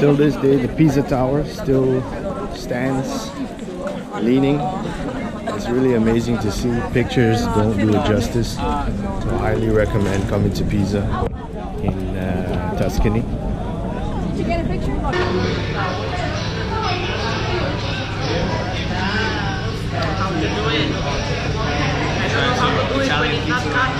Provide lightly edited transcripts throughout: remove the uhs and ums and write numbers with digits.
Till this day, the Pisa Tower still stands leaning. It's really amazing to see. Pictures don't do it justice. So I highly recommend coming to Pisa in Tuscany. Did you get a picture? How to do it? I don't know how to do it when it's not cut.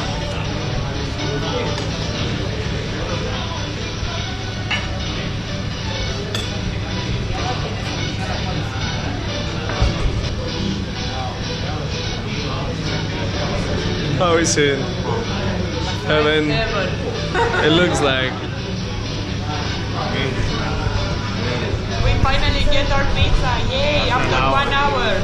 How is it? Heaven. It looks like. We finally get our pizza. Yay! After 1 hour.